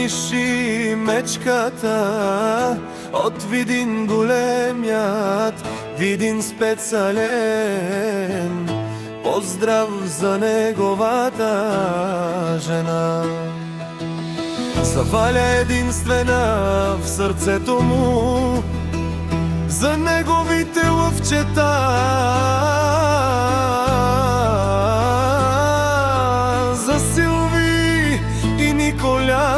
Миши мечката от Видин големият, Видин специален. Поздрав за неговата жена. Заваля единствена в сърцето му за неговите лъвчета. За Силви и Николявата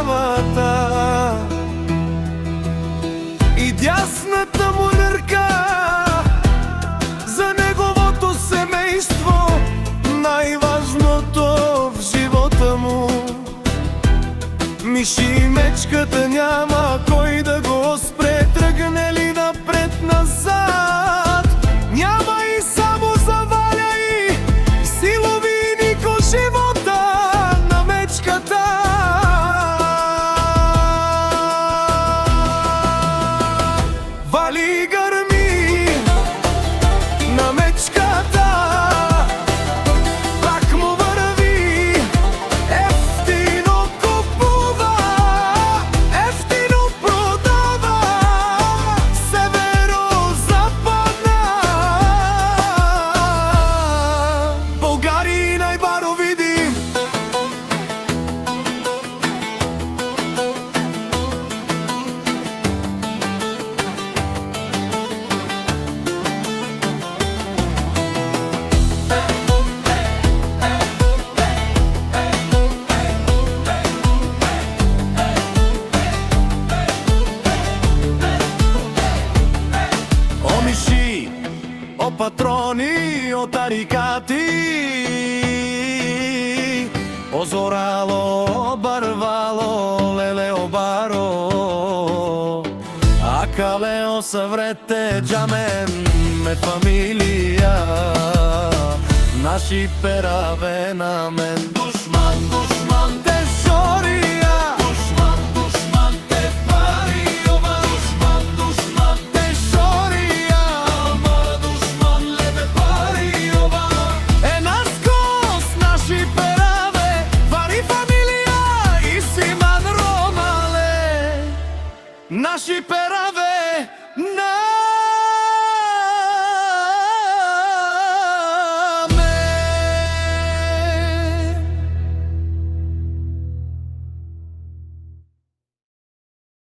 и дясната му ръка. За неговото семейство, най-важното в живота му. Миши и мечката няма кой да го спре, тръгне ли напред-назад. Няма и само заваля и Силови и Нико живота на мечката. Вали гърми на мечката, пак му върви, ефтино купува, ефтино продава, северо-западна България най-баро видим. О миши, о патрони, о тарикати, о зорало, о барвало, леле о баро, акале о съврете джамен ме фамилия, наши пераве на мен. Душман, душман, те шория, душман, душман, те париова, душман, душман, те шория, ама душман, лебе париова. Наш гост, наши пераве, вари фамилия и Симан Ромале, наши пераве.